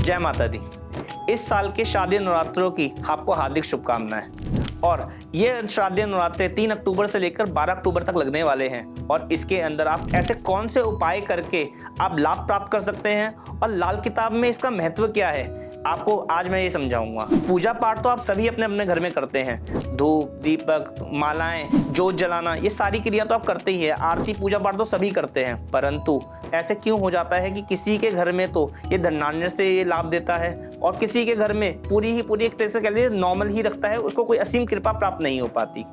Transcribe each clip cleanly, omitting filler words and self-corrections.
जय माता दी। इस साल के शारदीय नवरात्रों की आपको हार्दिक शुभकामनाएं। और ये शारदीय नवरात्रे 3 अक्टूबर से लेकर 12 अक्टूबर तक लगने वाले हैं और इसके अंदर आप ऐसे कौन से उपाय करके आप लाभ प्राप्त कर सकते हैं और लाल किताब में इसका महत्व क्या है, आपको आज मैं ये समझाऊंगा। पूजा पाठ तो आप सभी अपने अपने घर में करते हैं, धूप दीपक मालाएं जोत जलाना ये सारी क्रिया तो आप करते ही है, आरती पूजा पाठ तो सभी करते हैं। परंतु ऐसे क्यों हो जाता है कि किसी के घर में तो ये धनान्य से ये लाभ देता है और किसी के घर में पूरी एक तरह से कह लीजिए नॉर्मल ही रखता है, उसको कोई असीम कृपा प्राप्त नहीं हो पाती।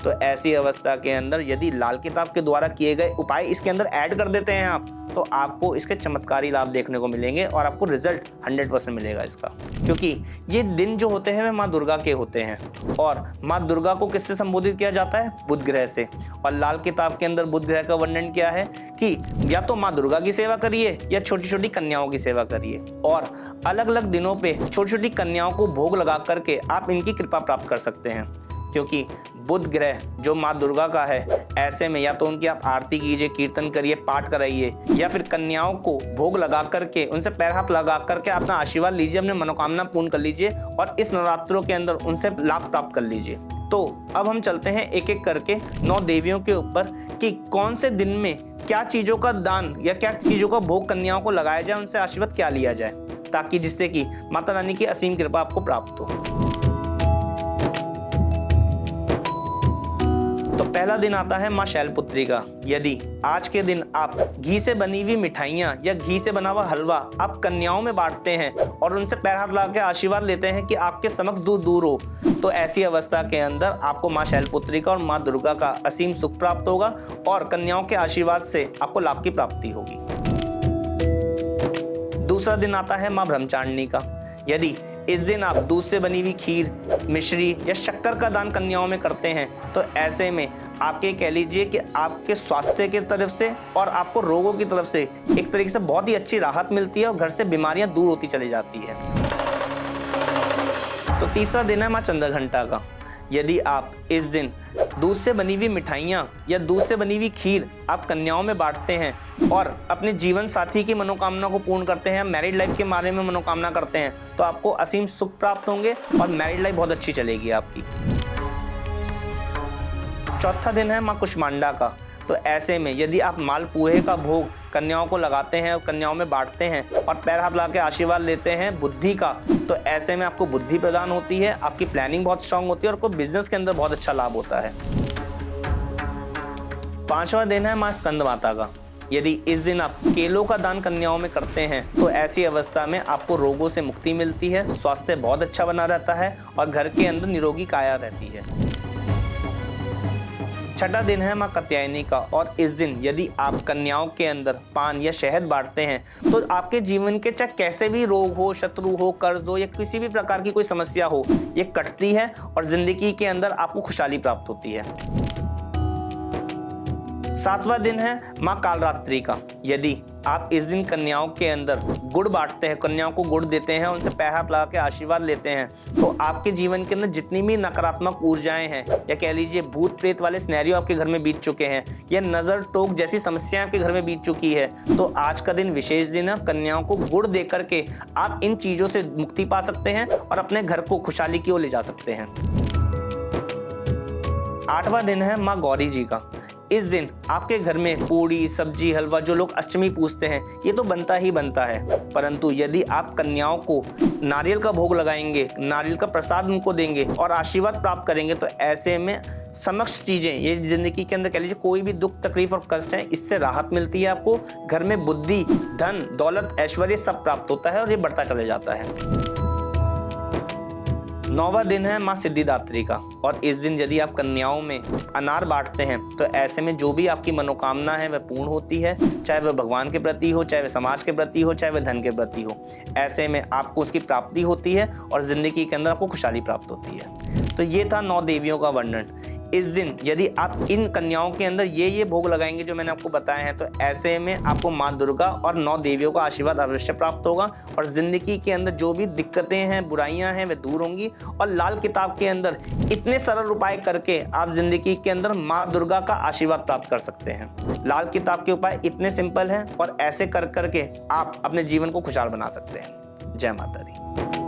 तो ऐसी अवस्था के अंदर यदि लाल किताब के द्वारा किए गए उपाय इसके अंदर ऐड कर देते हैं आप, तो आपको इसके चमत्कारी लाभ देखने को मिलेंगे और आपको रिजल्ट 100% मिलेगा इसका। क्योंकि ये दिन जो होते हैं वे माँ दुर्गा के होते हैं और माँ दुर्गा को किससे संबोधित किया जाता है, बुध ग्रह से। और लाल किताब के अंदर बुध ग्रह का वर्णन क्या है कि या तो माँ दुर्गा की सेवा करिए या छोटी छोटी कन्याओं की सेवा करिए और अलग अलग दिनों पे छोटी छोटी कन्याओं को भोग लगा करके आप इनकी कृपा प्राप्त कर सकते हैं। क्योंकि बुध ग्रह जो माँ दुर्गा का है, ऐसे में या तो उनकी आप आरती कीजिए, कीर्तन करिए, पाठ कराइए या फिर कन्याओं को भोग लगा करके उनसे पैर हाथ लगा करके अपना आशीर्वाद लीजिए, अपनी मनोकामना पूर्ण कर लीजिए और इस नवरात्रों के अंदर उनसे लाभ प्राप्त कर लीजिए। तो अब हम चलते हैं एक एक करके 9 देवियों के ऊपर कि कौन से दिन में क्या चीजों का दान या क्या चीजों का भोग कन्याओं को लगाया जाए, उनसे आशीर्वाद क्या लिया जाए, ताकि जिससे कि माता रानी की असीम कृपा आपको प्राप्त हो। तो पहला दिन आता है माँ शैलपुत्री का। यदि आज के दिन आप घी से बनी हुई मिठाइयाँ या घी से बना हुआ हलवा आप कन्याओं में बांटते हैं और उनसे पैर हाथ लगा के आशीर्वाद लेते हैं कि आपके समक्ष दूर हो, तो ऐसी अवस्था के अंदर आपको माँ शैलपुत्री का और माँ दुर्गा का असीम सुख प्राप्त होगा और कन्याओं के आशीर्वाद से आपको लाभ की प्राप्ति होगी। दूसरा दिन आता है माँ ब्रह्मचारिणी का। यदि इस दिन आप दूध से बनी हुई खीर, मिश्री या शक्कर का दान कन्याओं में करते हैं, तो ऐसे में आपके कह लीजिए कि आपके स्वास्थ्य की तरफ से और आपको रोगों की तरफ से एक तरीके से बहुत ही अच्छी राहत मिलती है और घर से बीमारियां दूर होती चली जाती है। तो तीसरा दिन है माँ चंद्रघंटा का। यदि आप इस दिन दूध से बनी हुई मिठाइयाँ या दूध से बनी हुई खीर आप कन्याओं में बांटते हैं और अपने जीवन साथी की मनोकामना को पूर्ण करते हैं, मैरिड लाइफ के बारे में मनोकामना करते हैं, तो आपको असीम सुख प्राप्त होंगे और मैरिड लाइफ बहुत अच्छी चलेगी आपकी। चौथा दिन है माँ कुष्मांडा का। तो ऐसे में यदि आप मालपुए का भोग कन्याओं को लगाते हैं और कन्याओं में बांटते हैं और पैर हाथ लगा के आशीर्वाद लेते हैं बुद्धि का, तो ऐसे में आपको बुद्धि प्रदान होती है, आपकी प्लानिंग बहुत स्ट्रांग होती है और आपको बिजनेस के अंदर बहुत अच्छा लाभ होता है। पांचवा दिन है माँ स्कंद माता का। यदि इस दिन आप केलों का दान कन्याओं में करते हैं, तो ऐसी अवस्था में आपको रोगों से मुक्ति मिलती है, स्वास्थ्य बहुत अच्छा बना रहता है और घर के अंदर निरोगी काया रहती है। छठा दिन है माँ कात्यायनी का और इस दिन यदि आप कन्याओं के अंदर पान या शहद बांटते हैं, तो आपके जीवन के चाहे कैसे भी रोग हो, शत्रु हो, कर्ज हो या किसी भी प्रकार की कोई समस्या हो, ये कटती है और जिंदगी के अंदर आपको खुशहाली प्राप्त होती है। सातवां दिन है माँ कालरात्रि का। यदि आप इस दिन कन्याओं के अंदर गुड़ बांटते हैं, कन्याओं को गुड़ देते हैं, उनसे पैर हाथ लगा के आशीर्वाद लेते हैं, तो आपके जीवन के अंदर जितनी भी नकारात्मक ऊर्जाएं हैं या कह लीजिए भूत प्रेत वाले सिनेरियो आपके घर में बीत चुके हैं या नजर टोक जैसी समस्याएं आपके घर में बीत चुकी है, तो आज का दिन विशेष दिन है। कन्याओं को गुड़ दे करके आप इन चीजों से मुक्ति पा सकते हैं और अपने घर को खुशहाली की ओर ले जा सकते हैं। आठवां दिन है माँ गौरी जी का। इस दिन आपके घर में पूड़ी, सब्जी, हलवा जो लोग अष्टमी पूजते हैं, ये तो बनता ही बनता है, परंतु यदि आप कन्याओं को नारियल का भोग लगाएंगे, नारियल का प्रसाद उनको देंगे और आशीर्वाद प्राप्त करेंगे, तो ऐसे में समक्ष चीजें ये जिंदगी के अंदर कह लीजिए कोई भी दुख तकलीफ और कष्ट है, इससे राहत मिलती है आपको। घर में बुद्धि, धन, दौलत, ऐश्वर्य सब प्राप्त होता है और ये बढ़ता चले जाता है। 9वां दिन है माँ सिद्धिदात्री का और इस दिन यदि आप कन्याओं में अनार बांटते हैं, तो ऐसे में जो भी आपकी मनोकामना है वह पूर्ण होती है, चाहे वह भगवान के प्रति हो, चाहे वह समाज के प्रति हो, चाहे वह धन के प्रति हो। ऐसे में आपको उसकी प्राप्ति होती है और जिंदगी के अंदर आपको खुशहाली प्राप्त होती है। तो ये था 9 देवियों का वर्णन। इस दिन यदि आप इन कन्याओं के अंदर ये भोग लगाएंगे जो मैंने आपको बताए हैं, तो ऐसे में आपको माँ दुर्गा और 9 देवियों का आशीर्वाद अवश्य प्राप्त होगा और जिंदगी के अंदर जो भी दिक्कतें हैं, बुराइयां हैं, वे दूर होंगी। और लाल किताब के अंदर इतने सरल उपाय करके आप जिंदगी के अंदर माँ दुर्गा का आशीर्वाद प्राप्त कर सकते हैं। लाल किताब के उपाय इतने सिंपल हैं और ऐसे कर करके आप अपने जीवन को खुशहाल बना सकते हैं। जय माता दी।